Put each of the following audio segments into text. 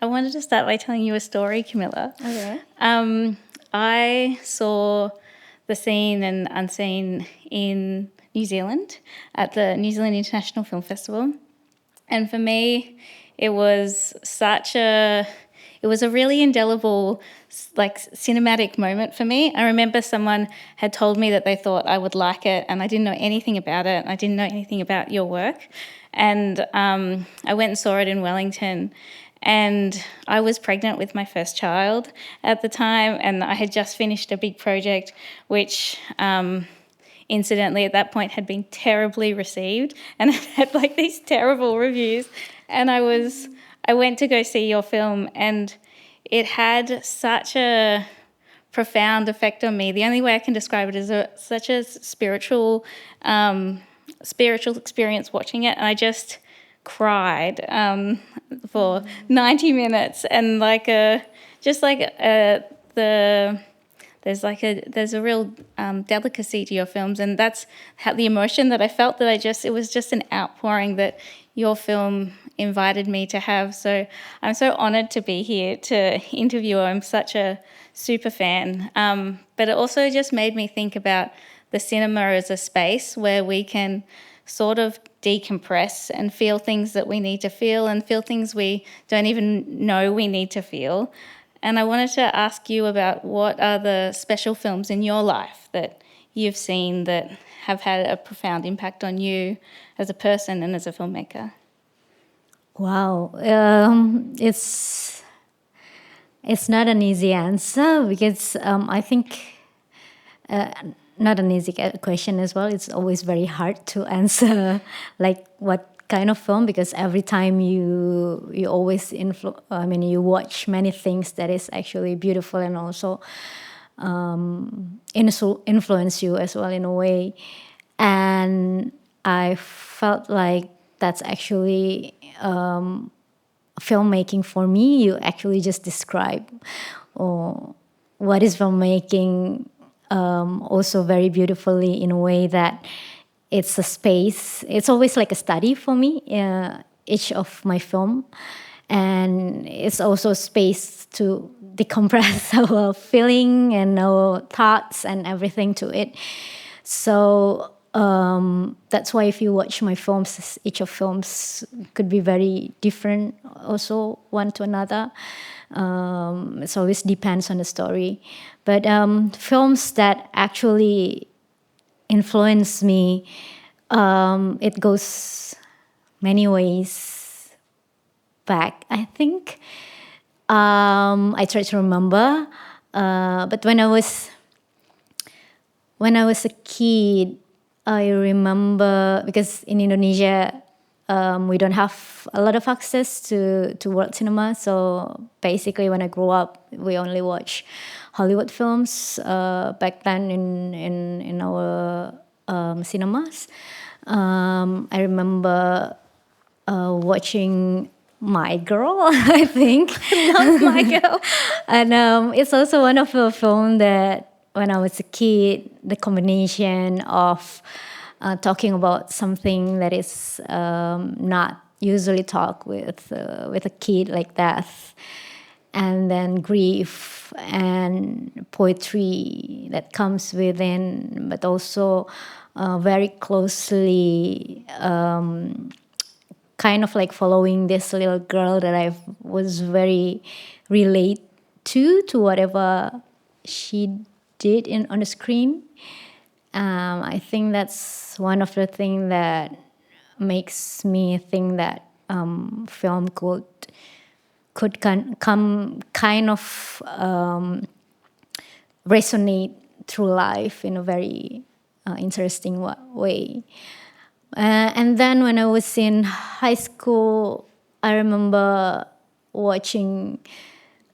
I wanted to start by telling you a story, Kamila. Okay. I saw The Seen and Unseen in New Zealand at the New Zealand International Film Festival. And for me, it was a really indelible, like, cinematic moment for me. I remember someone had told me that they thought I would like it, and I didn't know anything about it. I didn't know anything about your work. And I went and saw it in Wellington, and I was pregnant with my first child at the time, and I had just finished a big project, which incidentally at that point had been terribly received and it had like these terrible reviews. And I went to go see your film, and it had such a profound effect on me. The only way I can describe it is such a spiritual experience watching it, and I just cried for 90 minutes, and there's a real delicacy to your films, and that's how the emotion that I felt, it was just an outpouring that your film invited me to have. So I'm so honoured to be here to interview. I'm such a super fan. But it also just made me think about the cinema as a space where we can sort of decompress and feel things that we need to feel and feel things we don't even know we need to feel. And I wanted to ask you about what are the special films in your life that you've seen that have had a profound impact on you as a person and as a filmmaker. Wow, it's not an easy answer because I think not an easy question as well. It's always very hard to answer like what kind of film, because every time you always you watch many things that is actually beautiful and also influence you as well in a way. And I felt like that's actually filmmaking for me. You actually just describe what is filmmaking also very beautifully, in a way that it's a space. It's always like a study for me, each of my film. And it's also a space to decompress our feeling and our thoughts and everything to it. So that's why if you watch my films, each of films could be very different also one to another. It always depends on the story. But films that actually influence me, it goes many ways back. I think I try to remember, but when I was a kid, I remember, because in Indonesia we don't have a lot of access to world cinema. So basically, when I grew up, we only watch Hollywood films back then in our cinemas. I remember watching My Girl, I think. Love My Girl. And it's also one of the films that when I was a kid, the combination of talking about something that is not usually talked with a kid, like death, and then grief and poetry that comes within, but also very closely kind of like following this little girl that I was very relate to whatever she did on the screen. I think that's one of the things that makes me think that film could come kind of resonate through life in a very interesting way. And then when I was in high school, I remember watching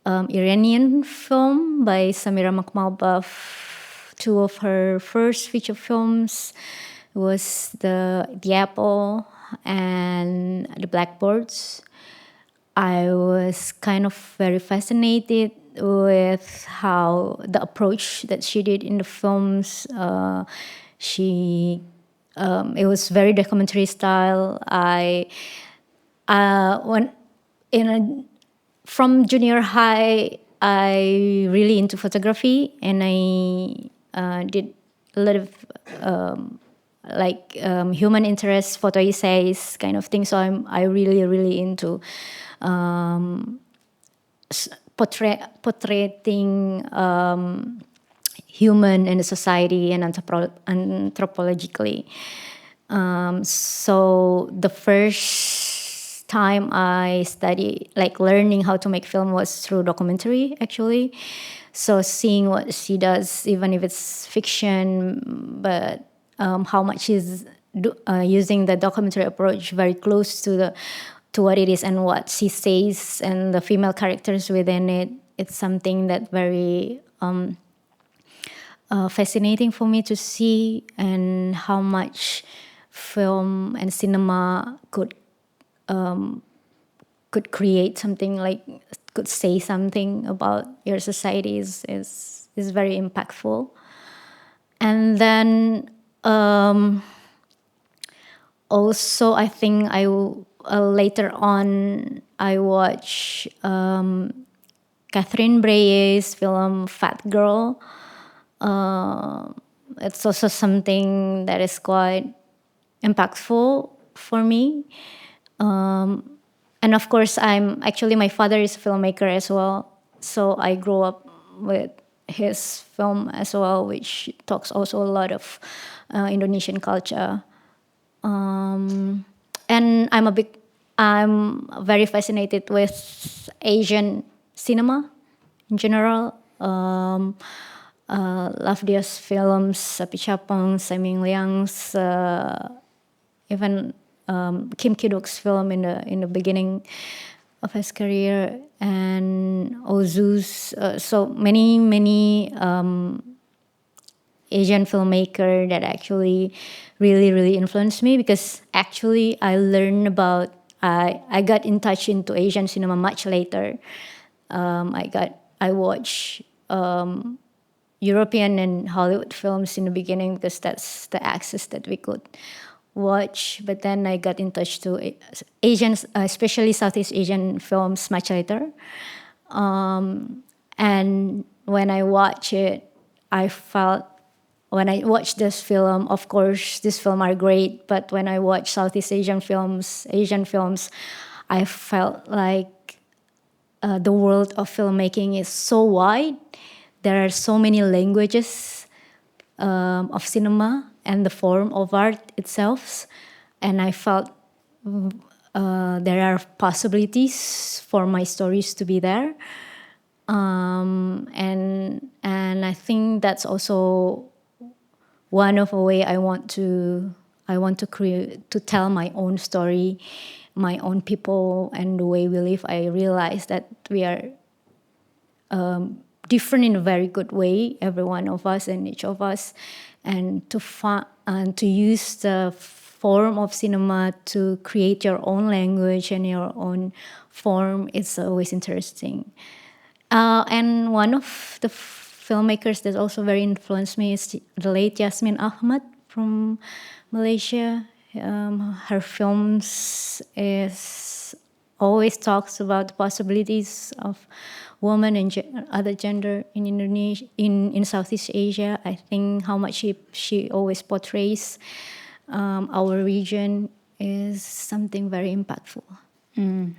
Iranian film by Samira Makhmalbaf. Two of her first feature films was the Apple and the Blackbirds. I was kind of very fascinated with how the approach that she did in the films. It was very documentary style. When in a from junior high, I really into photography, and I did a lot of human interest photo essays kind of thing. So I really into portraying human and the society and anthropologically. So the first time I studied, like learning how to make film, was through documentary actually. So seeing what she does, even if it's fiction, but how much she's using the documentary approach very close to what it is and what she says and the female characters within it. It's something that very fascinating for me to see, and how much film and cinema could create something, like could say something about your society is very impactful. And then also I think later on I watch Catherine Breillat's film Fat Girl. It's also something that is quite impactful for me. And of course, my father is a filmmaker as well. So I grew up with his film as well, which talks also a lot of Indonesian culture. And I'm very fascinated with Asian cinema in general. Love their films, Sapi Chapong, Saiming Liang's, even Kim Ki-duk's film in the beginning of his career, and Ozu's. So many Asian filmmaker that actually really influenced me, because actually I got in touch into Asian cinema much later. I watched European and Hollywood films in the beginning because that's the access that we could watch. But then I got in touch to Asian, especially Southeast Asian films much later. And when I watch it, when I watch this film, of course, these films are great. But when I watch Southeast Asian films, I felt like the world of filmmaking is so wide. There are so many languages of cinema and the form of art itself. And I felt there are possibilities for my stories to be there. And I think that's also one of a way I want to create, to tell my own story, my own people, and the way we live. I realize that we are different in a very good way, every one of us and each of us, and to use the form of cinema to create your own language and your own form. It's always interesting. And one of the filmmakers that also very influenced me is the late Yasmin Ahmad from Malaysia. Her films always talks about the possibilities of women and other gender in Indonesia, in Southeast Asia. I think how much she always portrays our region is something very impactful. And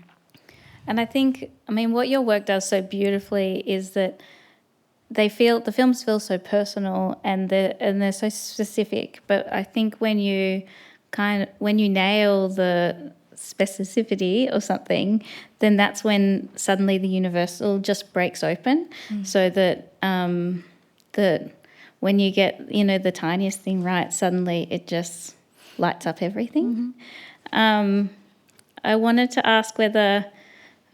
I think, what your work does so beautifully is that the films feel so personal and they're so specific. But I think when you nail the specificity or something, then that's when suddenly the universal just breaks open. So that that when you get the tiniest thing right, suddenly it just lights up everything. I wanted to ask whether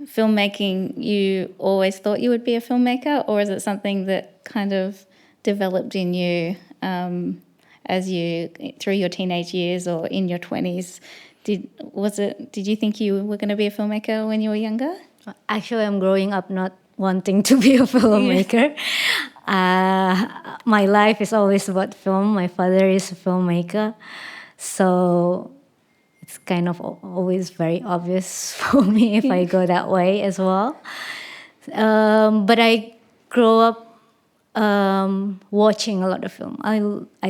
filmmaking, you always thought you would be a filmmaker, or is it something that kind of developed in you as you through your teenage years or in your 20s? Did you think you were going to be a filmmaker when you were younger? Actually, I'm growing up not wanting to be a filmmaker. My life is always about film. My father is a filmmaker, so it's kind of always very obvious for me if I go that way as well. But I grew up watching a lot of film. I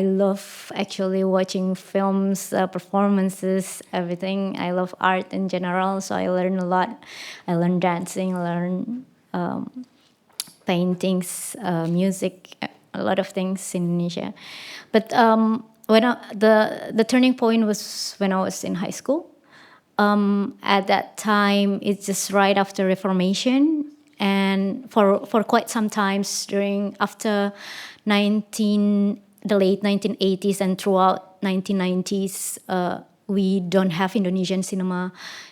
love actually watching films, performances, everything. I love art in general, so I learn a lot. I learn dancing, I learn paintings, music, a lot of things in Indonesia. But the turning point was when I was in high school. At that time, it's just right after Reformation, and for quite some times after 1980s and throughout 1990s, we don't have Indonesian cinema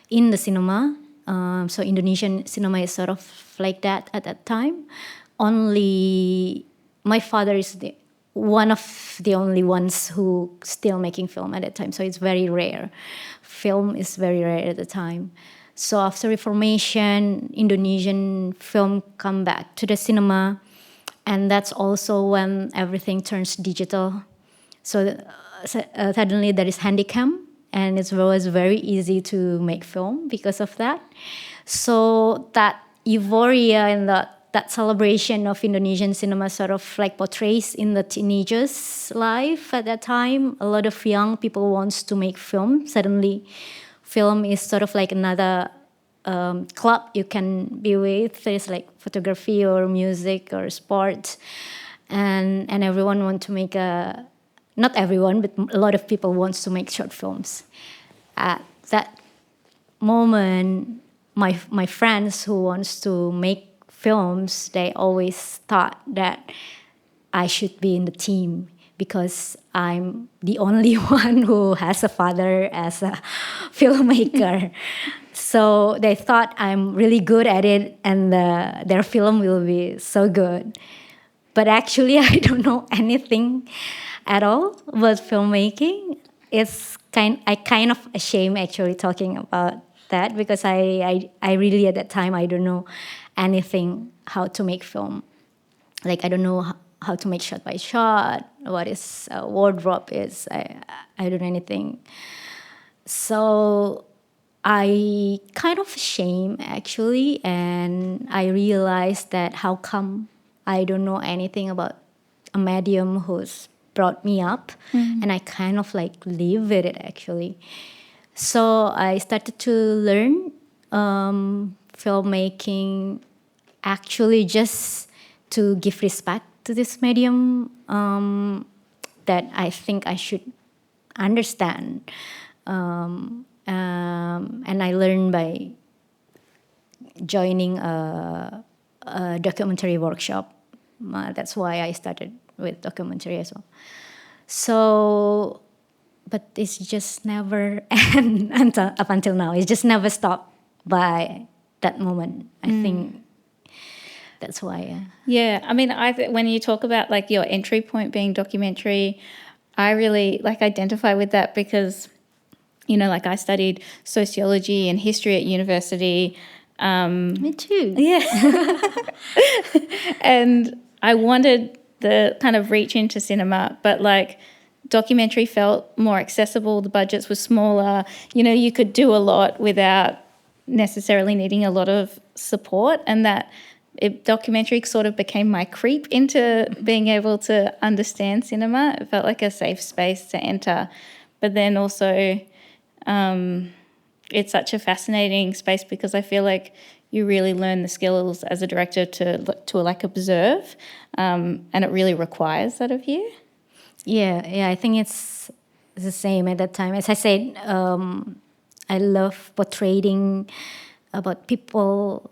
in the cinema. So Indonesian cinema is sort of like that at that time. Only my father is one of the only ones who still making film at that time. So it's very rare. Film is very rare at the time. So after Reformation, Indonesian film come back to the cinema, and that's also when everything turns digital. So suddenly there is Handycam, and it was very easy to make film because of that. So that euphoria and that celebration of Indonesian cinema sort of like portrays in the teenagers' life at that time. A lot of young people wants to make film. Suddenly, film is sort of like another club you can be with. There's like photography or music or sport, and everyone want to make not everyone, but a lot of people wants to make short films. At that moment, my friends who wants to make films, they always thought that I should be in the team because I'm the only one who has a father as a filmmaker. So they thought I'm really good at it, and their film will be so good. But actually, I don't know anything at all about filmmaking. I kind of ashamed actually talking about that because I really at that time I don't know anything how to make film. Like I don't know how to make shot by shot. What is wardrobe is. I don't know anything. So I kind of ashamed actually, and I realized that how come I don't know anything about a medium who's brought me up, and I kind of like live with it actually. So I started to learn filmmaking actually just to give respect to this medium that I think I should understand. And I learned by joining a documentary workshop. That's why I started with documentary as well. So, but it's just never end up until now. It's just never stopped by that moment. I think that's why. Yeah, I mean, when you talk about like your entry point being documentary, I really like identify with that because, you know, like I studied sociology and history at university. Me too. Yeah. And I wanted the kind of reach into cinema, but like documentary felt more accessible. The budgets were smaller. You know, you could do a lot without necessarily needing a lot of support, and that documentary sort of became my creep into being able to understand cinema. It felt like a safe space to enter. But then also it's such a fascinating space because I feel like you really learn the skills as a director to like observe, and it really requires that of you. Yeah, I think it's the same at that time. As I said, I love portraying about people,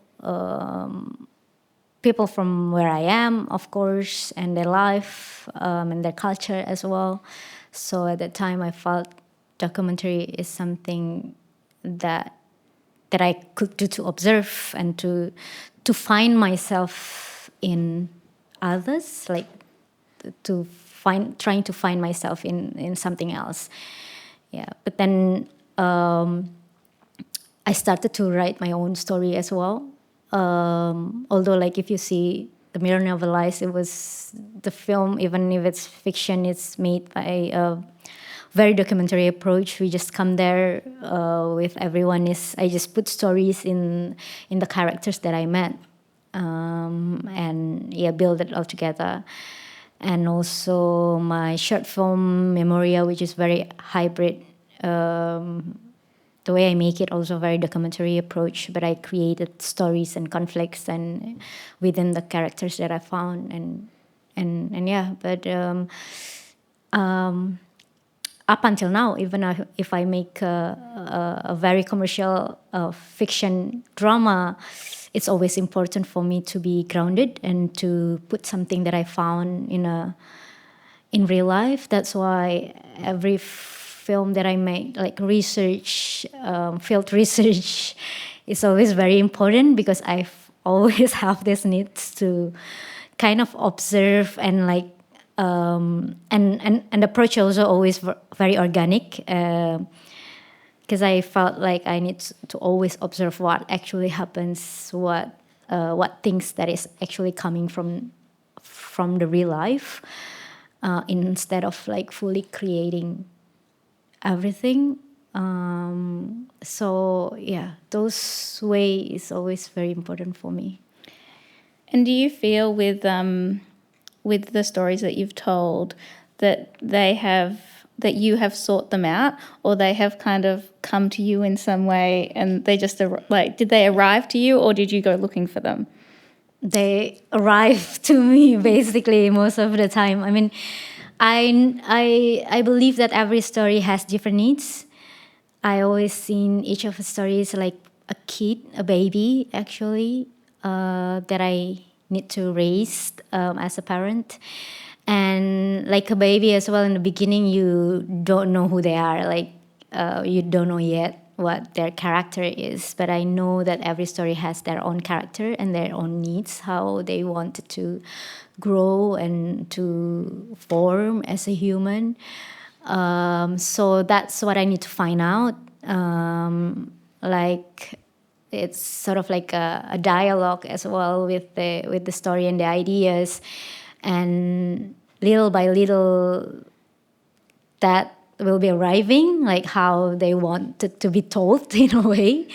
people from where I am, of course, and their life and their culture as well. So at that time, I felt documentary is something that I could do to observe and to find myself in others, like trying to find myself in something else. Yeah, but then I started to write my own story as well. Although, like if you see the Mirror Novelized, it was the film, even if it's fiction, it's made by very documentary approach. We just come there with everyone. I just put stories in the characters that I met, and yeah, build it all together. And also my short film Memoria, which is very hybrid. The way I make it also very documentary approach, but I created stories and conflicts and within the characters that I found, and yeah. But up until now, even if I make a very commercial fiction drama, it's always important for me to be grounded and to put something that I found in real life. That's why every film that I make, like research, field research, is always very important, because I always have this needs to kind of observe and like and approach also always very organic, because I felt like I need to always observe what actually happens, what things that is actually coming from the real life, instead of like fully creating everything. So yeah, those way is always very important for me. And do you feel with the stories that you've told that you have sought them out, or they have kind of come to you in some way, and they just did they arrive to you, or did you go looking for them? They arrive to me basically most of the time. I mean, I believe that every story has different needs. I always seen each of the stories like a kid, a baby actually, that I need to raise as a parent. And like a baby as well, in the beginning you don't know who they are, like you don't know yet what their character is, but I know that every story has their own character and their own needs, how they wanted to grow and to form as a human. So that's what I need to find out. Like it's sort of like a dialogue as well with the story and the ideas, and little by little that will be arriving, like how they want it to be told in a way.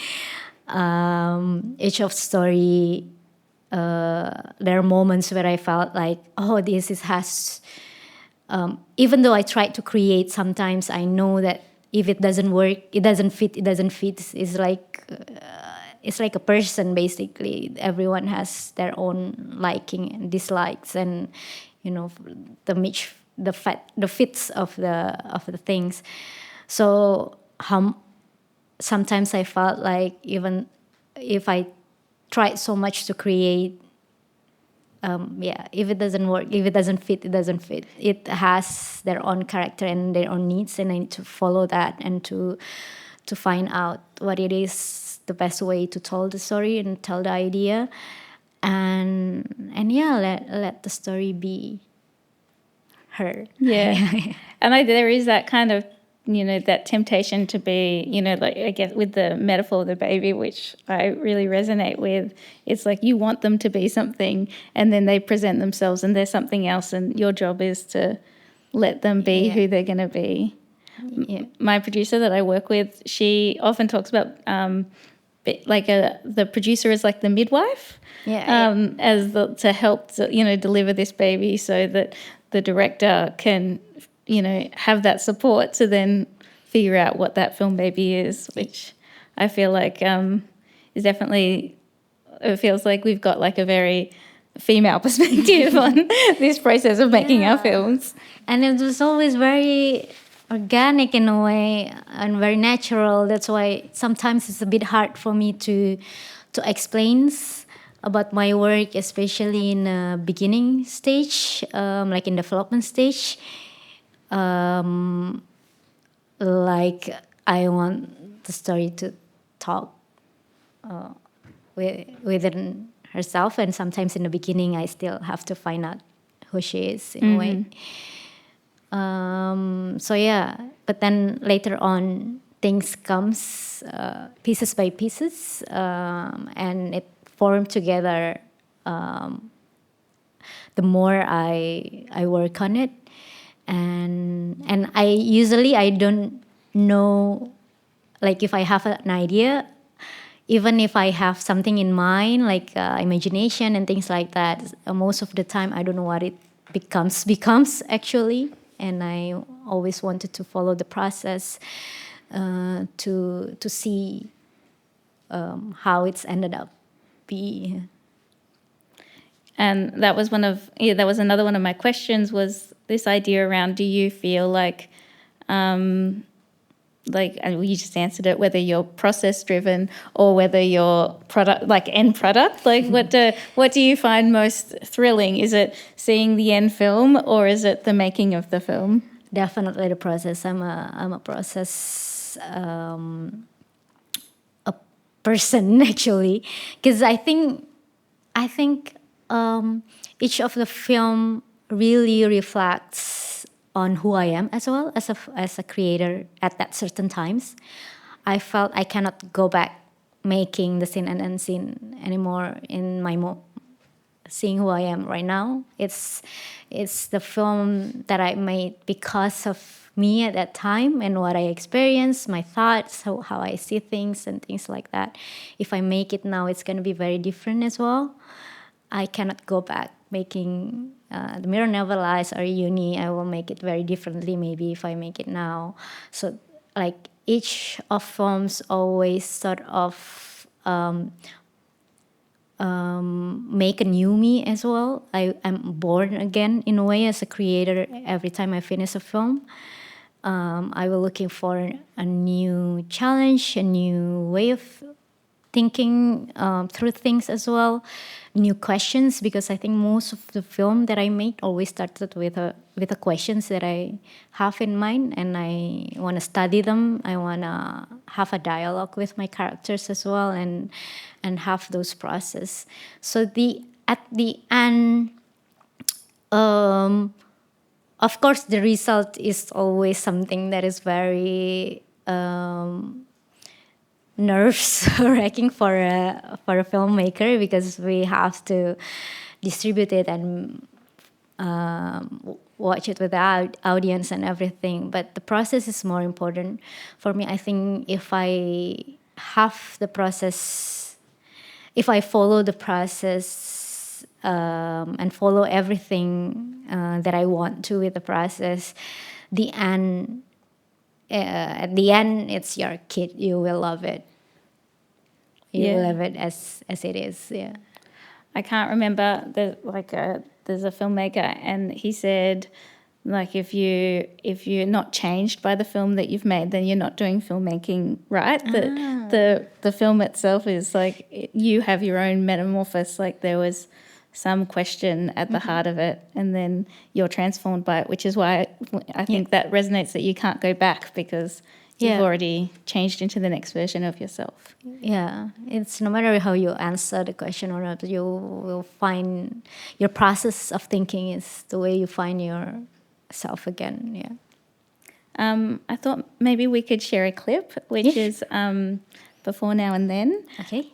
Each of story, there are moments where I felt like, oh, has. Even though I try to create, sometimes I know that if it doesn't work, it doesn't fit. It doesn't fit. It's like a person basically. Everyone has their own liking and dislikes, and the fits of the things. So sometimes I felt like even if I tried so much to create, if it doesn't work, if it doesn't fit, it doesn't fit. It has their own character and their own needs, and I need to follow that and to find out what it is the best way to tell the story and tell the idea, and let the story be her. Yeah. And there is that kind of, that temptation to be, like I guess with the metaphor of the baby, which I really resonate with. It's like you want them to be something, and then they present themselves and they're something else, and your job is to let them be who they're going to be. Yeah. My producer that I work with, she often talks about the producer is like the midwife, as to help deliver this baby, so that the director can have that support to then figure out what that film baby is, which I feel like is definitely, it feels like we've got like a very female perspective on this process of making our films. And it was always very organic in a way and very natural. That's why sometimes it's a bit hard for me to explain about my work, especially in the beginning stage, like in development stage. Like I want the story to talk within herself, and sometimes in the beginning I still have to find out who she is in a way. So yeah, but then later on things comes pieces by pieces, and it formed together. The more I work on it, and I don't know, like if I have an idea, even if I have something in mind, like imagination and things like that, most of the time I don't know what it becomes actually, and I always wanted to follow the process to see how it's ended up be. And that was that was another one of my questions, was this idea around, do you feel like and you just answered it, whether you're process driven or whether you're product, like end product, like what do you find most thrilling? Is it seeing the end film or is it the making of the film? Definitely the process. I'm a process a person actually, because I think each of the film really reflects on who I am as well as a creator at that certain times. I felt I cannot go back making the scene and unseen anymore in my seeing who I am right now. It's the film that I made because of me at that time and what I experienced, my thoughts, how I see things and things like that. If I make it now, it's going to be very different as well. I cannot go back making The Mirror Never Lies or Uni. I will make it very differently maybe if I make it now. So like each of films always sort of make a new me as well. I'm born again in a way as a creator every time I finish a film. I was looking for a new challenge, a new way of thinking through things as well, new questions, because I think most of the film that I made always started with the questions that I have in mind, and I want to study them. I want to have a dialogue with my characters as well, and have those process. So at the end, of course, the result is always something that is very nerves wracking for a filmmaker, because we have to distribute it and watch it with the audience and everything. But the process is more important for me. I think if I have the process, if I follow the process and follow everything that I want to with the process, the end. At the end, it's your kid. You will love it. You will love it as it is. Yeah. I can't remember. There's a filmmaker, and he said, like, if you're not changed by the film that you've made, then you're not doing filmmaking right. The film itself is like, you have your own metamorphosis. Like, there was some question at the heart of it, and then you're transformed by it, which is why I think that resonates, that you can't go back because you've already changed into the next version of yourself. Yeah, it's no matter how you answer the question or not, you will find your process of thinking is the way you find yourself again. Yeah. I thought maybe we could share a clip, which is Before Now and Then. Okay.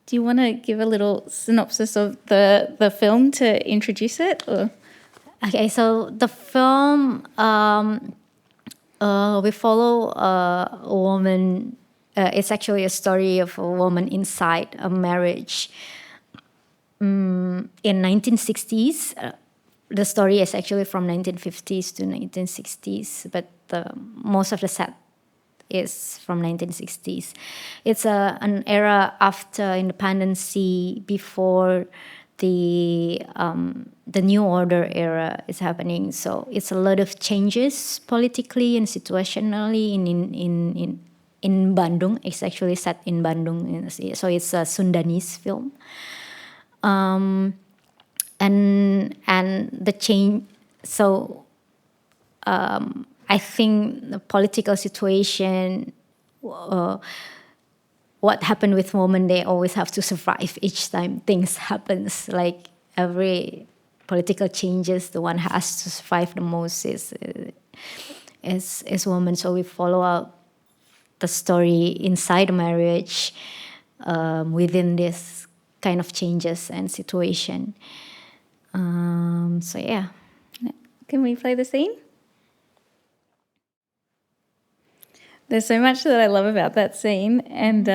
Do you want to give a little synopsis of the film to introduce it? Or? Okay, so the film, we follow a woman. It's actually a story of a woman inside a marriage in 1960s. The story is actually from 1950s to 1960s, but most of the set is from 1960s. It's an era after independence, before the new order era is happening. So it's a lot of changes politically and situationally in Bandung. It's actually set in Bandung, so it's a Sundanese film. And the change. So I think the political situation, what happened with women, they always have to survive each time things happens. Like every political changes, the one has to survive the most is women. So we follow up the story inside a marriage within this kind of changes and situation. So yeah. Can we play the scene? There's so much that I love about that scene, and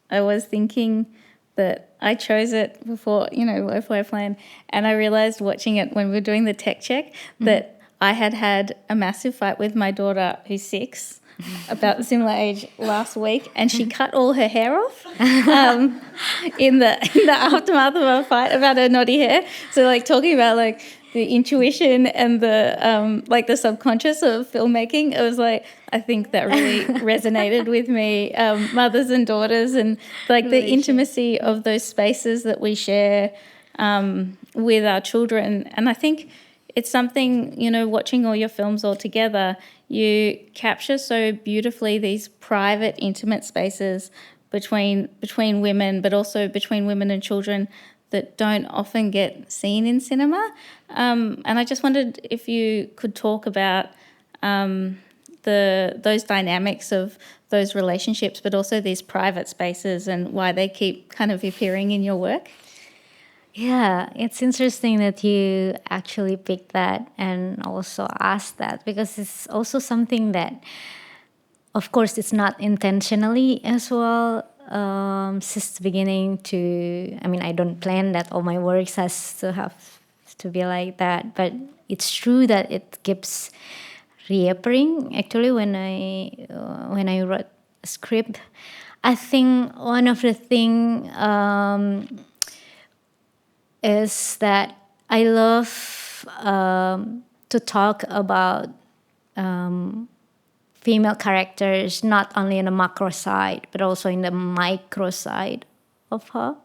I was thinking that I chose it before I planned, and I realized watching it when we were doing the tech check that I had a massive fight with my daughter, who's 6, about the similar age last week, and she cut all her hair off in the aftermath of our fight about her naughty hair. So like talking about like the intuition and the like the subconscious of filmmaking, it was like I think that really resonated with me. Mothers and daughters, and like the intimacy of those spaces that we share with our children. And I think it's something, watching all your films all together, you capture so beautifully these private, intimate spaces between women, but also between women and children that don't often get seen in cinema. And I just wondered if you could talk about those dynamics of those relationships, but also these private spaces and why they keep kind of appearing in your work. Yeah, it's interesting that you actually picked that and also asked that, because it's also something that, of course, it's not intentionally as well. Since the beginning I don't plan that all my works has to have to be like that, but it's true that it keeps reappearing. Actually, when I wrote a script, I think one of the thing is that I love to talk about female characters, not only in the macro side, but also in the micro side of her.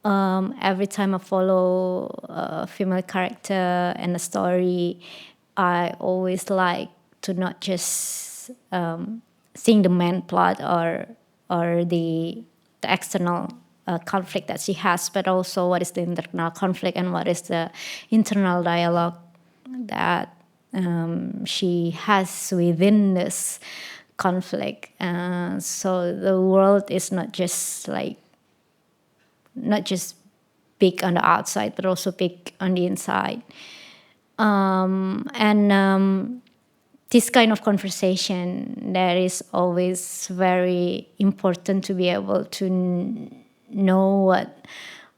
Every time I follow a female character and a story, I always like to not just seeing the main plot or the external conflict that she has, but also what is the internal conflict and what is the internal dialogue that she has within this conflict. So the world is not just big on the outside, but also big on the inside. This kind of conversation, that is always very important to be able to know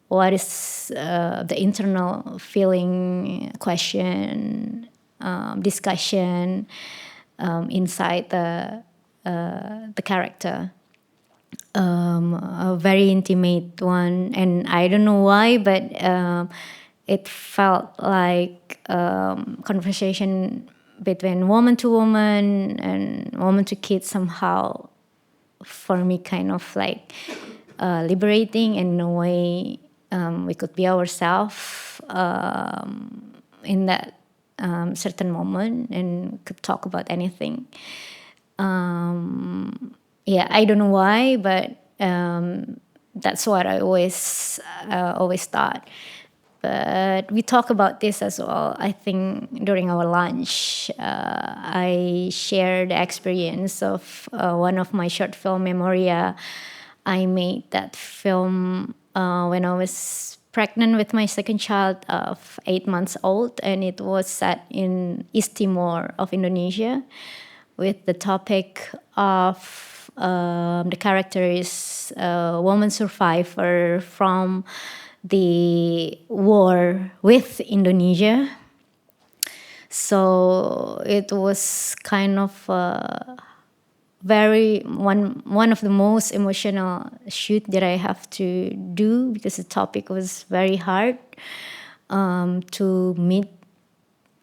what is the internal feeling, question, discussion inside the character. A very intimate one, and I don't know why, but it felt like conversation between woman to woman and woman to kid somehow, for me, kind of like liberating, and in a way we could be ourselves in that certain moment and could talk about anything. I don't know why, but that's what I always thought. But we talk about this as well. I think during our lunch, I shared the experience of one of my short film, Memoria. I made that film when I was pregnant with my second child of 8 months old, and it was set in East Timor of Indonesia, with the topic of the character is a woman survivor from the war with Indonesia. So it was kind of one of the most emotional shoot that I have to do, because the topic was very hard to meet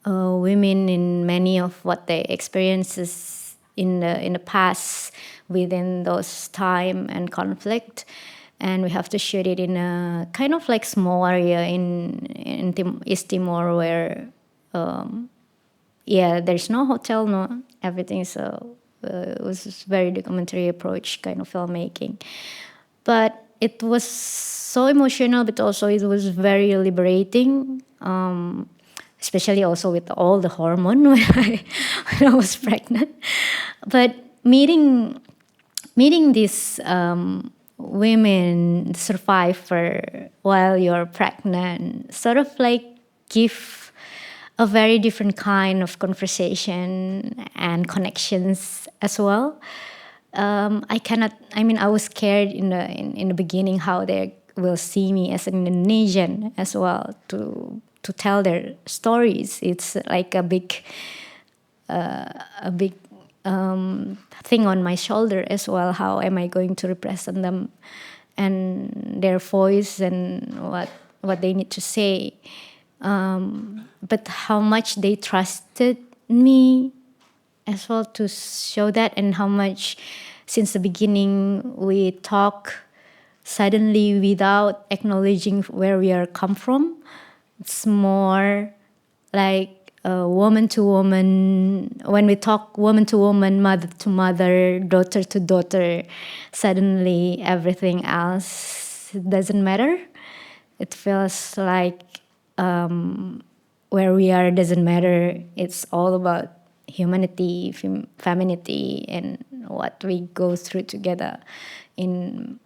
women in many of what they experiences in the past within those time and conflict. And we have to shoot it in a kind of like small area in East Timor, where there's no hotel, no everything. So it was very documentary approach kind of filmmaking. But it was so emotional, but also it was very liberating. Especially also with all the hormone when I was pregnant. But meeting these women survivor while you're pregnant sort of like give a very different kind of conversation and connections as well. I cannot. I mean, I was scared in the beginning how they will see me as an Indonesian as well to tell their stories. It's like a big thing on my shoulder as well. How am I going to represent them and their voice and what they need to say? But how much they trusted me as well to show that, and how much since the beginning we talk suddenly without acknowledging where we are come from. It's more like woman to woman. When we talk woman to woman, mother to mother, daughter to daughter, suddenly everything else doesn't matter. It feels like where we are doesn't matter. It's all about humanity, femininity, and what we go through together. In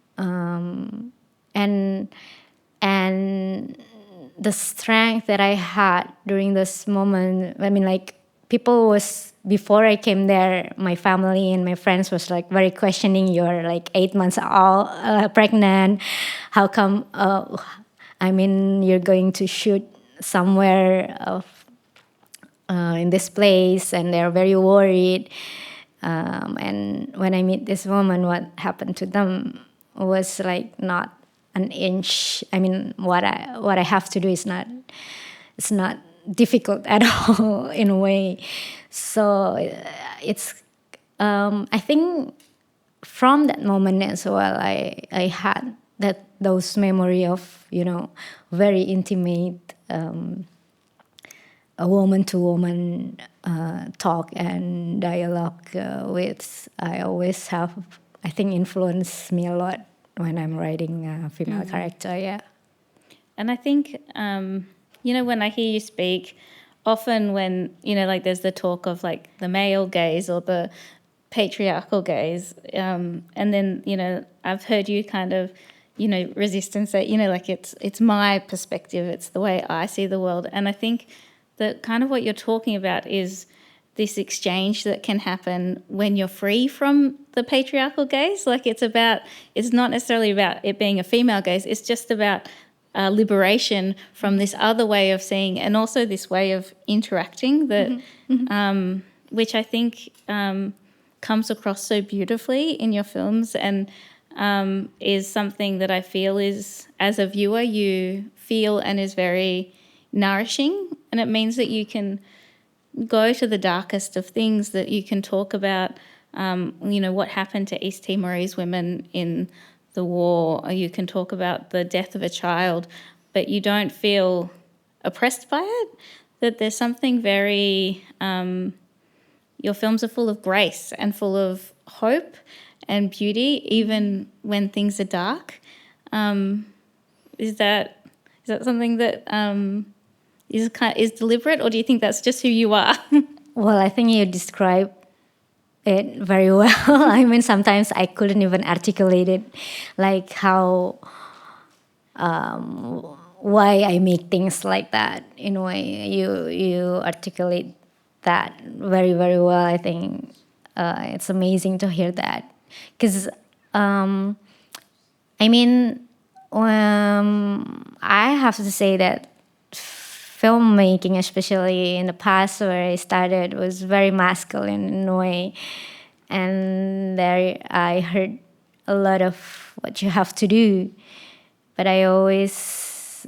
and the strength that I had during this moment. I mean, like people was before I came there, my family and my friends was like very questioning. You're like 8 months old, pregnant. How come? I mean, you're going to shoot somewhere in this place, and they're very worried. And when I meet this woman, what happened to them was like not an inch. I mean, what I have to do is not. It's not difficult at all in a way. So it's. I think from that moment as well, I had those memory of very intimate. A woman to woman talk and dialogue with I always have, I think, influenced me a lot when I'm writing a female character. Yeah. And I think when I hear you speak, often when like there's the talk of like the male gaze or the patriarchal gaze, and then I've heard you kind of resist and say like it's my perspective, it's the way I see the world. And I think that kind of what you're talking about is this exchange that can happen when you're free from the patriarchal gaze. Like it's not necessarily about it being a female gaze, it's just about liberation from this other way of seeing, and also this way of interacting that which I think comes across so beautifully in your films, and is something that I feel is, as a viewer, you feel and is very nourishing. And it means that you can go to the darkest of things, that you can talk about, what happened to East Timorese women in the war, or you can talk about the death of a child, but you don't feel oppressed by it, that there's something very, your films are full of grace and full of hope and beauty, even when things are dark. Is that something that is deliberate, or do you think that's just who you are? Well, I think you describe it very well. I mean, sometimes I couldn't even articulate it, like how, why I make things like that. In a way, you articulate that very, very well. I think it's amazing to hear that, because I mean, I have to say that filmmaking, especially in the past where I started, was very masculine in a way. And there I heard a lot of what you have to do. But I always,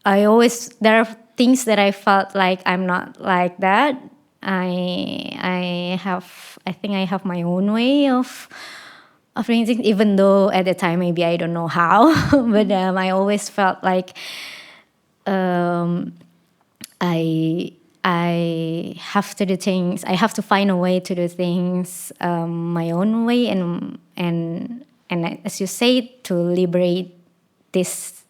there are things that I felt like I'm not like that. I think I have my own way of doing things, even though at the time maybe I don't know how. But I always felt like I have to do things. I have to find a way to do things my own way, and as you say, to liberate this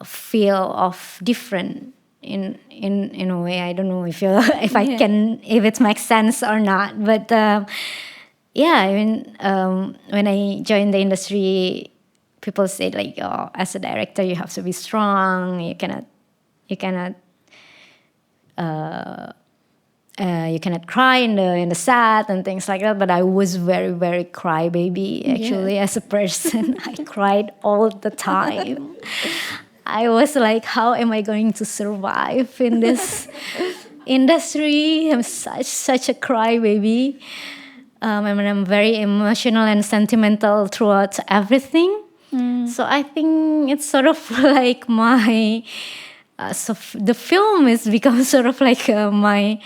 feel of different in a way. I don't know if if it makes sense or not, but yeah. I mean, when I joined the industry, people say like, oh, as a director, you have to be strong. You cannot you cannot cry in the sad and things like that. But I was very, very crybaby actually as a person. I cried all the time. I was like, how am I going to survive in this industry? I'm such a crybaby. And I'm very emotional and sentimental throughout everything. So I think it's sort of like my. The film has become sort of like my.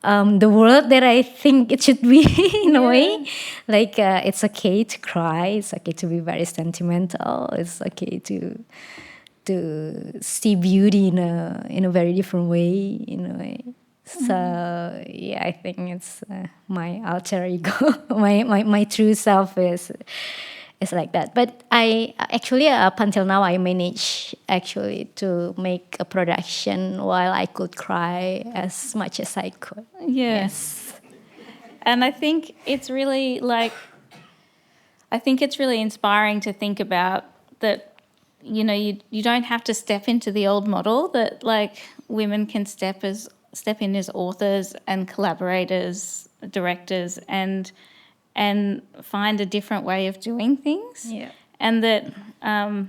The world that I think it should be in a way. Like it's okay to cry. It's okay to be very sentimental. It's okay to see beauty in a very different way, in a way. So yeah, I think it's my alter ego, my true self is like that. But I actually up until now I managed actually to make a production while I could cry as much as I could. Yes. And I think it's really inspiring to think about that. You know, you don't have to step into the old model that like women can step in as authors and collaborators, directors, and find a different way of doing things. Yeah. And that,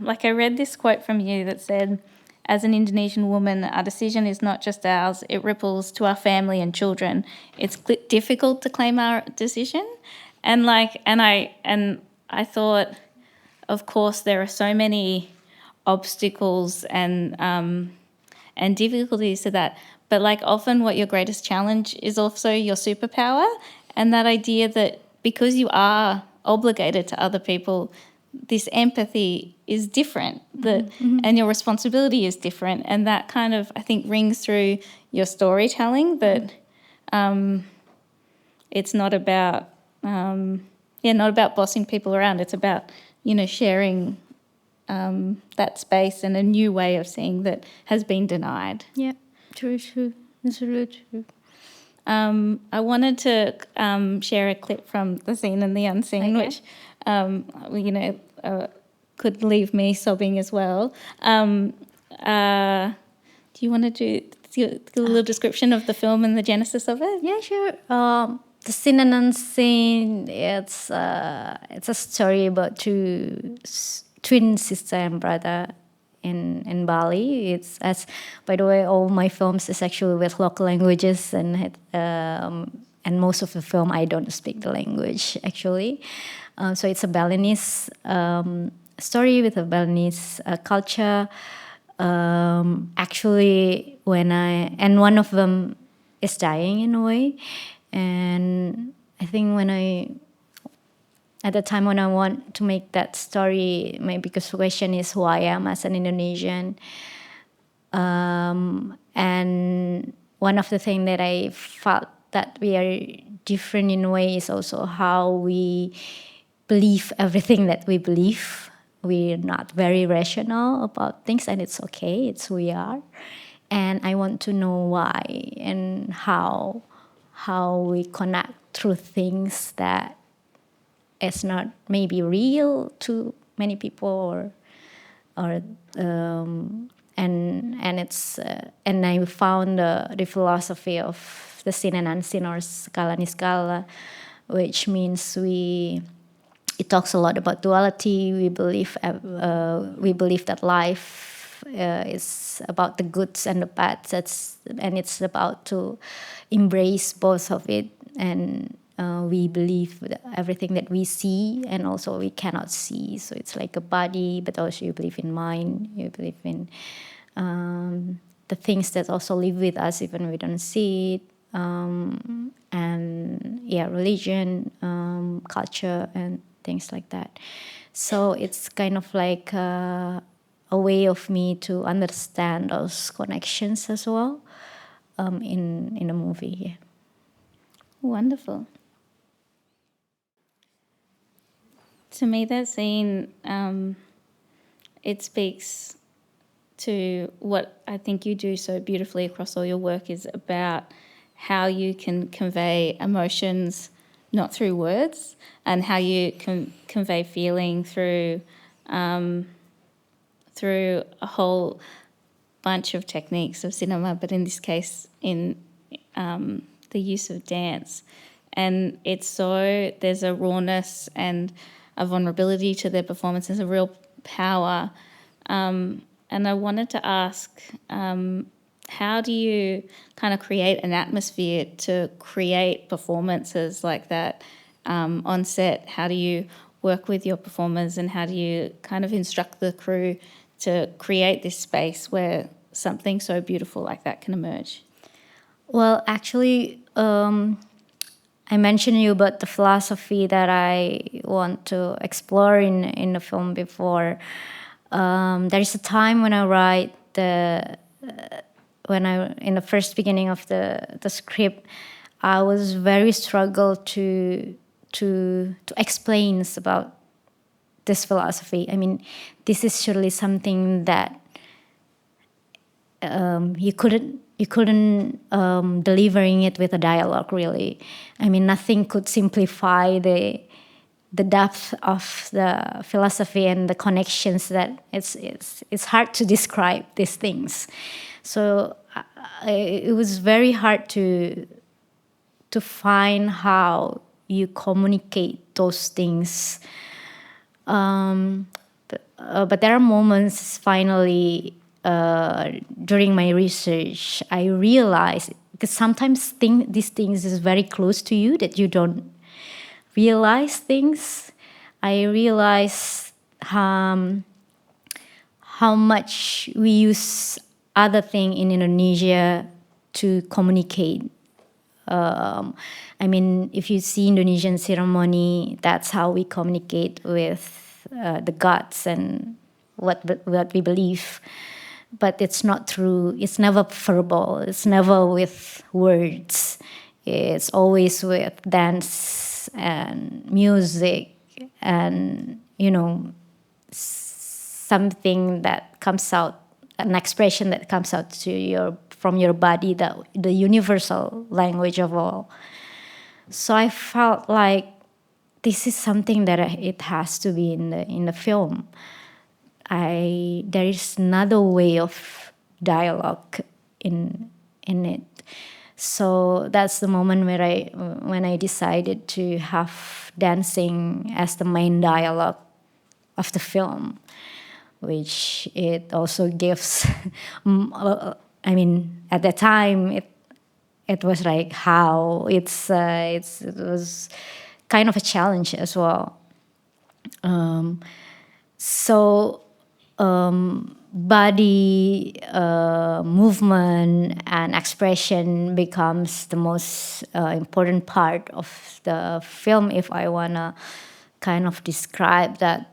like I read this quote from you that said, as an Indonesian woman, our decision is not just ours, it ripples to our family and children. It's difficult to claim our decision. And I thought, of course, there are so many obstacles and difficulties to that. But like often what your greatest challenge is also your superpower, and that idea that because you are obligated to other people, this empathy is different, and your responsibility is different. And that kind of, I think, rings through your storytelling, that it's not about, not about bossing people around. It's about, sharing that space and a new way of seeing that has been denied. Yeah, true. It's really true. I wanted to share a clip from The Seen and the Unseen, which, could leave me sobbing as well. Do you want to do a little description of the film and the genesis of it? Yeah, sure. The Seen and Unseen, it's a story about two twin sister and brother in Bali. It's, as by the way, all my films is actually with local languages, and most of the film I don't speak the language actually. So it's a Balinese story with a Balinese culture. Actually, and one of them is dying in a way, and I think at the time when I want to make that story, my biggest question is who I am as an Indonesian. And one of the things that I felt that we are different in a way is also how we believe everything that we believe. We're not very rational about things, and it's okay, it's who we are. And I want to know why and how we connect through things that it's not maybe real to many people, and it's and I found the philosophy of the seen and unseen, or skala niskala, which means it talks a lot about duality. We believe that life is about the goods and the bads. And it's about to embrace both of it. And we believe that everything that we see and also we cannot see. So it's like a body, but also you believe in mind. You believe in the things that also live with us even we don't see it. And yeah, religion, culture, and things like that. So it's kind of like a way of me to understand those connections as well in a movie. Yeah. Wonderful. To me, that scene, it speaks to what I think you do so beautifully across all your work, is about how you can convey emotions not through words, and how you can convey feeling through a whole bunch of techniques of cinema, but in this case, in the use of dance. And there's a rawness and a vulnerability to their performance. There's a real power. And I wanted to ask, how do you kind of create an atmosphere to create performances like that on set? How do you work with your performers, and how do you kind of instruct the crew to create this space where something so beautiful like that can emerge? Well, actually, I mentioned you about the philosophy that I want to explore in the film before. There is a time when I write in the first beginning of the script, I was very struggled to explain about this philosophy. I mean, this is surely something that you couldn't delivering it with a dialogue, really. I mean, nothing could simplify the depth of the philosophy and the connections that it's hard to describe these things. So it was very hard to find how you communicate those things. But there are moments finally during my research, I realized, because sometimes these things is very close to you that you don't realize things. I realized how much we use other thing in Indonesia to communicate. I mean, if you see Indonesian ceremony, that's how we communicate with the gods and what we believe. But it's not through, it's never verbal, it's never with words. It's always with dance and music and, something that comes out, an expression that comes out from your body, the universal language of all. So I felt like this is something that it has to be in the film. There is another way of dialogue in it. So that's the moment when I decided to have dancing as the main dialogue of the film, which it also gives. I mean, at that time, it was like how it was kind of a challenge as well. Body movement and expression becomes the most important part of the film if I wanna kind of describe that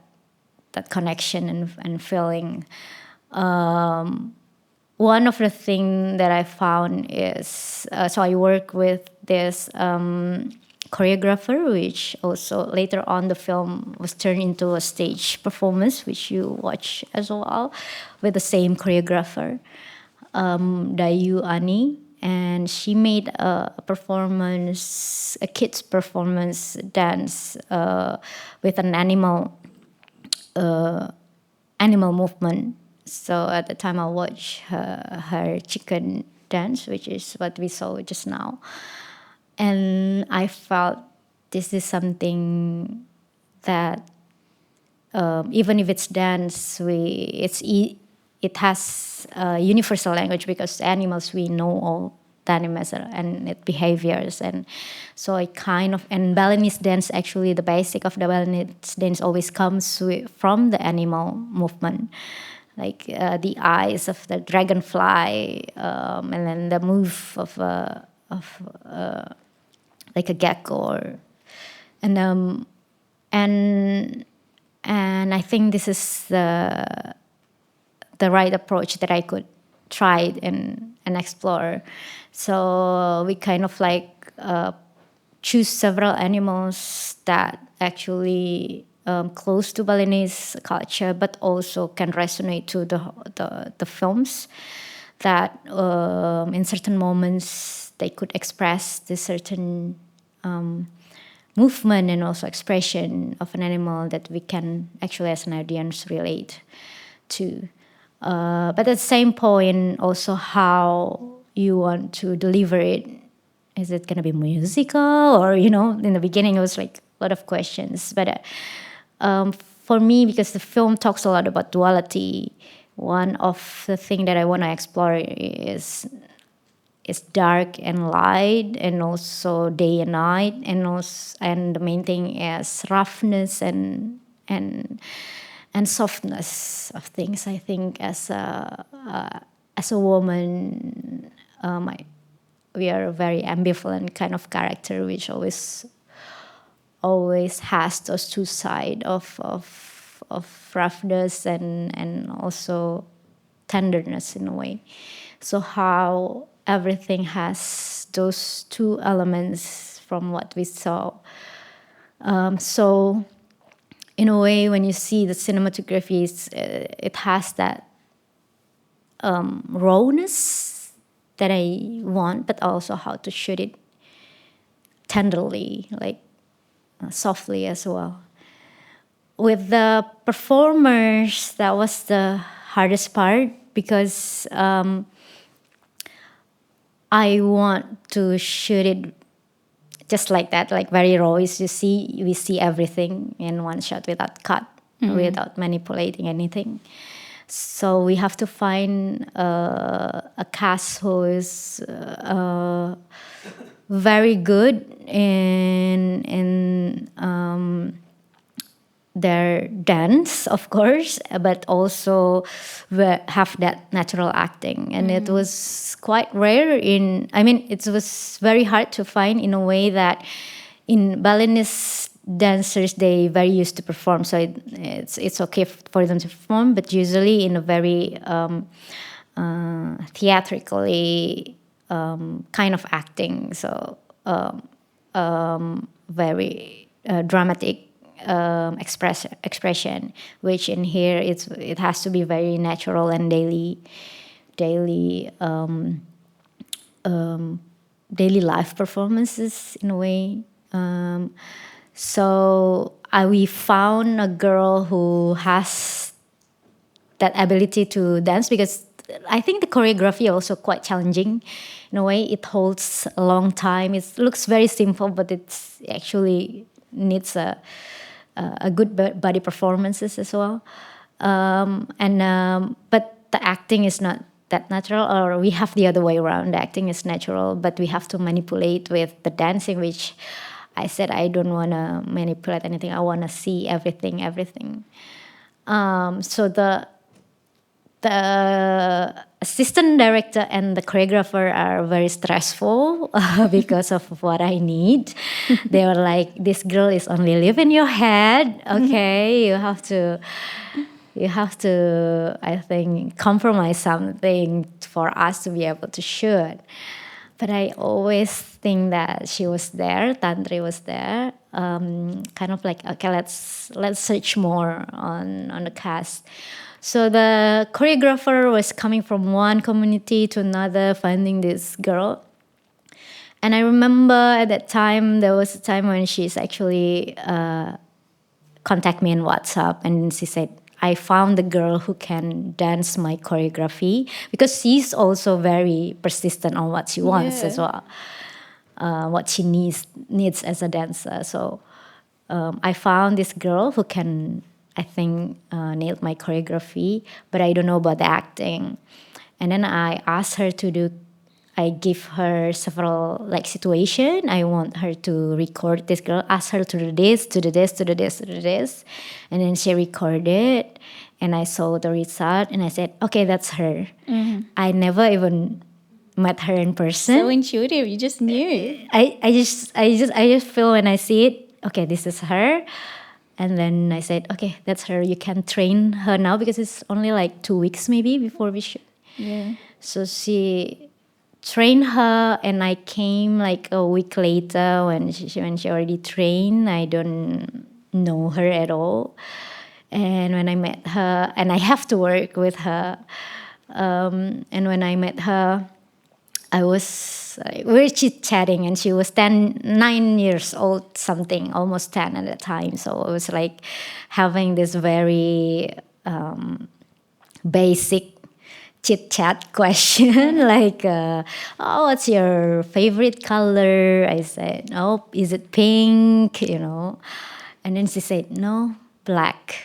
connection and feeling. One of the things that I found is, so I work with this choreographer, which also later on the film was turned into a stage performance, which you watch as well, with the same choreographer, Dayu Ani, and she made a performance, a kids performance dance with an animal movement. So at the time I watched her chicken dance, which is what we saw just now. And I felt this is something that even if it's dance, it has a universal language, because animals, we know all the animals and its behaviors. And so and Balinese dance, actually the basic of the Balinese dance always comes from the animal movement. Like the eyes of the dragonfly, and then the move of like a gecko, and I think this is the right approach that I could try and explore. So we kind of like choose several animals that actually close to Balinese culture, but also can resonate to the films, that in certain moments they could express this certain movement and also expression of an animal that we can actually as an audience relate to. But at the same point, also how you want to deliver it. Is it going to be musical? Or, in the beginning, it was like a lot of questions. But for me, because the film talks a lot about duality, one of the things that I want to explore is dark and light, and also day and night, and the main thing is roughness and softness of things. I think as a woman, we are a very ambivalent kind of character, which always has those two sides of roughness and also tenderness in a way. So how everything has those two elements from what we saw. So in a way, when you see the cinematography, it has that rawness that I want, but also how to shoot it tenderly, like softly as well. With the performers, that was the hardest part because I want to shoot it just like that, like very raw. We see everything in one shot without cut, without manipulating anything. So we have to find a cast who is very good in their dance, of course, but also have that natural acting. And it was quite rare it was very hard to find in a way that in Balinese dancers, they very used to perform. So it's okay for them to perform, but usually in a very theatrically kind of acting. So very dramatic expression, which in here it has to be very natural and daily life performances in a way. So we found a girl who has that ability to dance, because I think the choreography also quite challenging in a way. It holds a long time. It looks very simple, but it's actually needs a good body performances as well. But the acting is not that natural, or we have the other way around. The acting is natural, but we have to manipulate with the dancing, which I said I don't want to manipulate anything. I want to see everything. So the assistant director and the choreographer are very stressful because of what I need. They were like, "This girl is only live in your head. Okay, you have to, I think, compromise something for us to be able to shoot." But I always think that she was there, Tantri was there, kind of like, okay, let's search more on the cast. So the choreographer was coming from one community to another, finding this girl. And I remember at that time, there was a time when she's actually contact me on WhatsApp, and she said, I found the girl who can dance my choreography, because she's also very persistent on what she wants as well, what she needs as a dancer. So I found this girl who can, I think, nail my choreography, but I don't know about the acting. And then I asked her I give her several like situation. I want her to record this girl, ask her to do this, to do this, to do this, to do this. And then she recorded, and I saw the result, and I said, okay, that's her. I never even met her in person. So intuitive, you just knew. I just feel when I see it, okay, this is her. And then I said, okay, that's her. You can train her now, because it's only like 2 weeks maybe before we shoot. Yeah. So she trained her, and I came like a week later when she already trained. I don't know her at all. And when I met her, and I have to work with her. And when I met her, we were chit-chatting, and she was 9 years old, something, almost 10 at the time. So it was like having this very basic chit chat question like, oh, what's your favorite color? I said, oh, is it pink? And then she said, no, black.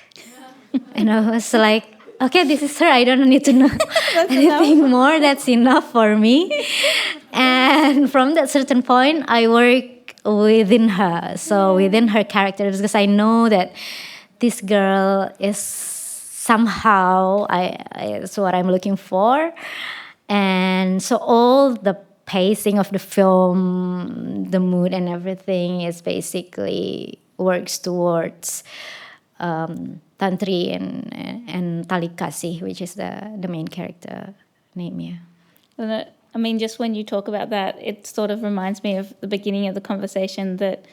And I was like, okay, this is her. I don't need to know anything more. That's enough for me. And from that certain point, I work within her. So within her character, because I know that this girl is somehow it's what I'm looking for. And so all the pacing of the film, the mood and everything is basically works towards Tantri and Talik Kasih, which is the main character name, yeah. I mean, just when you talk about that, it sort of reminds me of the beginning of the conversation that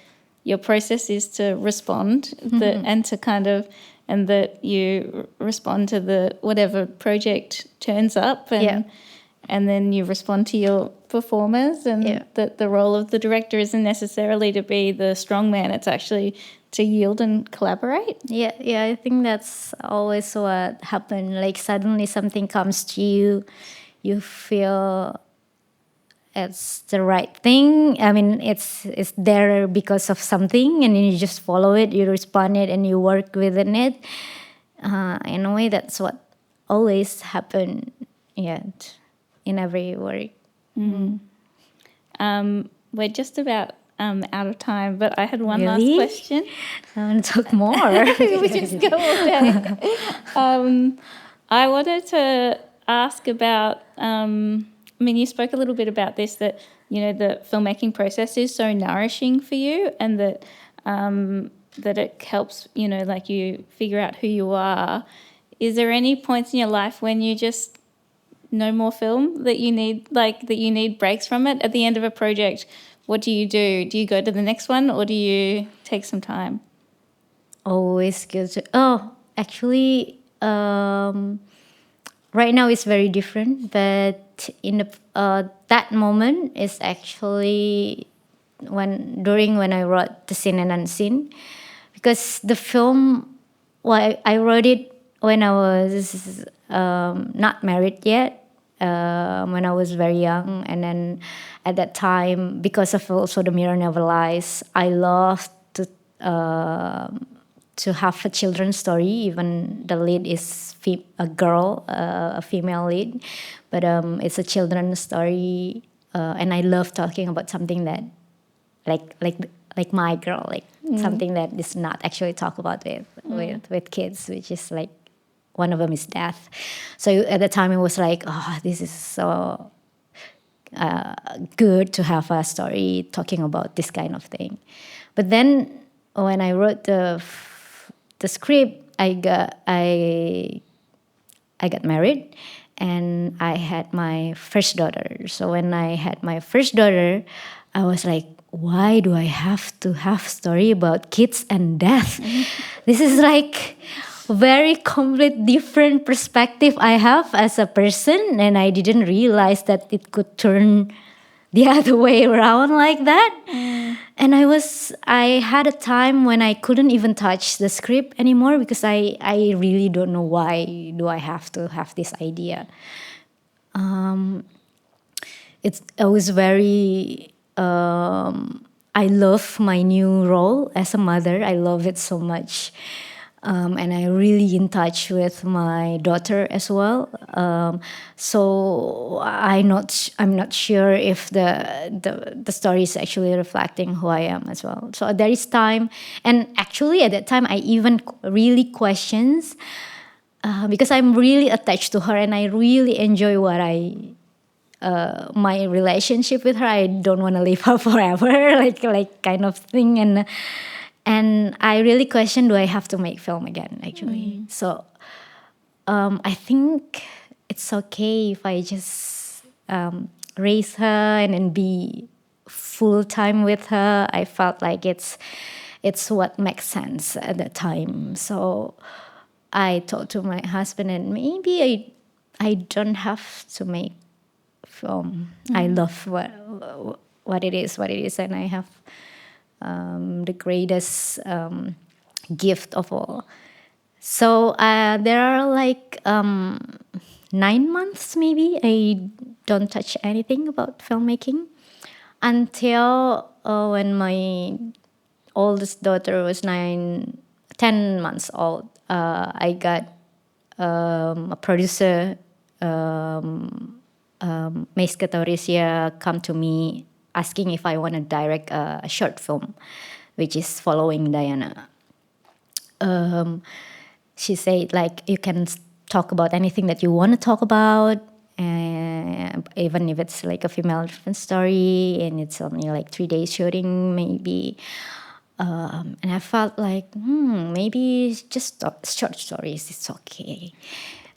your process is to respond and to kind of, and that you respond to the whatever project turns up and then you respond to your performers, and that the role of the director isn't necessarily to be the strong man, it's actually to yield and collaborate. Yeah, I think that's always what happened. Like suddenly something comes to you, you feel it's the right thing. I mean, it's there because of something, and then you just follow it, you respond it, and you work within it. In a way, that's what always happen. Yeah, in every work. We're just about out of time, but I had one last Really? question. I want to talk more. We just go all day. I wanted to ask about, I mean, you spoke a little bit about this, that, the filmmaking process is so nourishing for you, and that that it helps, like you figure out who you are. Is there any points in your life when you just no more film, that you need breaks from it at the end of a project? What do you do? Do you go to the next one, or do you take some time? Always good. Actually, right now it's very different, but in that moment is actually when I wrote the scene and unseen, because the film, I wrote it when I was not married yet. When I was very young, and then at that time, because of also the Mirror Never Lies, I loved to have a children's story. Even the lead is a girl, a female lead, but it's a children's story, and I love talking about something that, like my girl, something that is not actually talked about with kids, which is like, one of them is death. So at the time it was like, oh, this is so good to have a story talking about this kind of thing. But then when I wrote the script, I got married, and I had my first daughter. So when I had my first daughter, I was like, why do I have to have story about kids and death? This is like very complete different perspective I have as a person, and I didn't realize that it could turn the other way around like that. And I had a time when I couldn't even touch the script anymore, because I really don't know why do I have to have this idea. I was very I love my new role as a mother. I love it so much. And I really in touch with my daughter as well. So I'm not sure if the story is actually reflecting who I am as well. So there is time, and actually at that time I even really questions, because I'm really attached to her, and I really enjoy my relationship with her. I don't want to leave her forever, like kind of thing, and I really question, do I have to make film again, actually? So I think it's okay if I just raise her and then be full time with her. I felt like it's what makes sense at that time. So I talked to my husband, and maybe I don't have to make film. I love what it is, and I have the greatest gift of all. So there are like 9 months maybe I don't touch anything about filmmaking until when my oldest daughter was 10 months old. I got a producer, Meis Kataurisia, come to me asking if I want to direct a short film, which is following Diana. She said like you can talk about anything that you want to talk about, even if it's like a female-driven story and it's only like 3 days shooting maybe. And I felt like maybe just short stories, it's okay,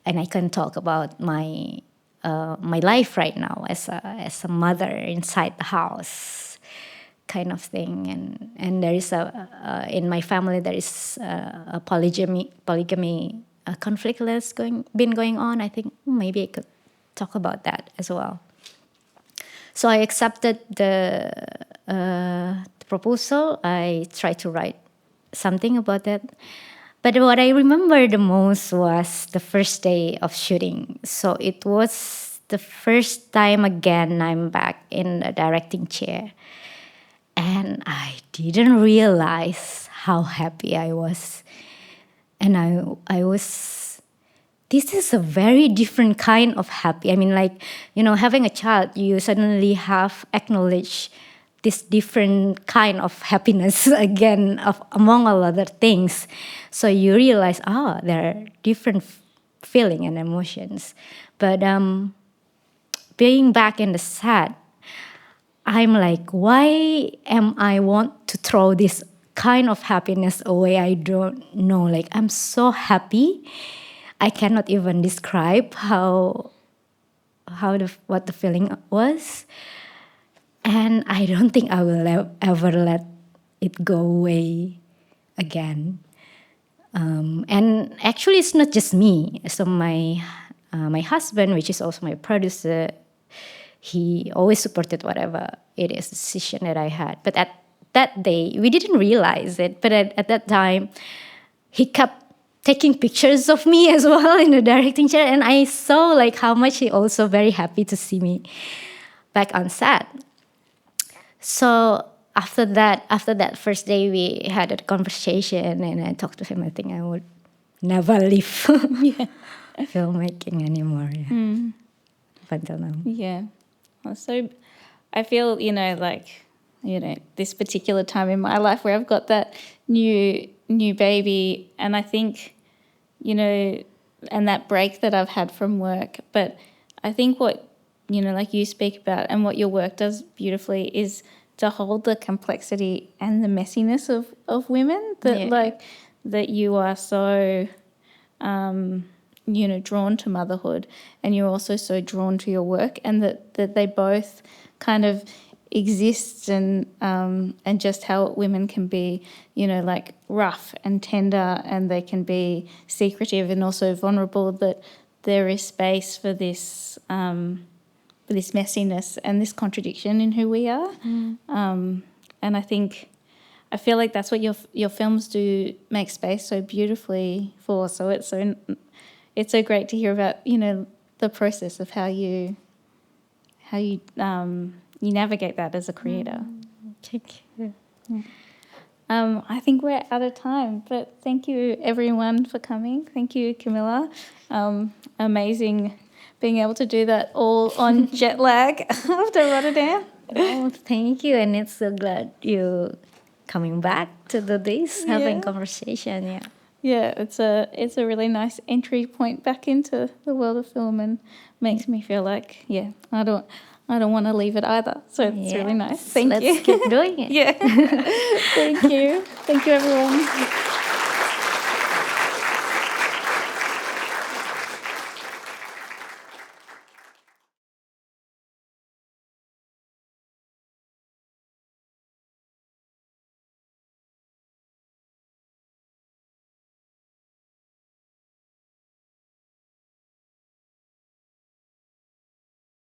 and I can talk about my life right now as a mother inside the house, kind of thing. And there is in my family there is a polygamy conflict that's been going on. I think maybe I could talk about that as well. So I accepted the proposal. I tried to write something about that. But what I remember the most was the first day of shooting. So it was the first time again I'm back in the directing chair. And I didn't realize how happy I was. And I was, this is a very different kind of happy. I mean, like, having a child, you suddenly have acknowledged this different kind of happiness again, among all other things. So you realize, there are different feeling and emotions. But being back in the set, I'm like, why am I want to throw this kind of happiness away? I don't know. Like, I'm so happy. I cannot even describe what the feeling was. And I don't think I will ever let it go away again. And actually, it's not just me. So my husband, which is also my producer, he always supported whatever it is, decision that I had. But at that day, we didn't realize it. But at that time, he kept taking pictures of me as well in the directing chair. And I saw like how much he also very happy to see me back on set. So after that first day, we had a conversation and I talked to him. I think I would never leave filmmaking anymore. Yeah. Up until now. Yeah. So I feel, this particular time in my life where I've got that new baby, and I think, and that break that I've had from work. But I think what, like you speak about and what your work does beautifully is to hold the complexity and the messiness of women that you are so, drawn to motherhood, and you're also so drawn to your work, and that they both kind of exist, and just how women can be, like rough and tender, and they can be secretive and also vulnerable, that there is space for this messiness and this contradiction in who we are. And I feel like that's what your films do make space so beautifully for. So it's so great to hear about, the process of how you navigate that as a creator. Thank you. I think we're out of time, but thank you everyone for coming. Thank you, Kamila. Amazing being able to do that all on jet lag after Rotterdam. Oh, thank you, and it's so glad you coming back to do this, having conversation. Yeah. Yeah, it's a really nice entry point back into the world of film, and makes me feel like I don't want to leave it either. So it's really nice. Thank you. Let's keep doing it. Yeah. Thank you everyone.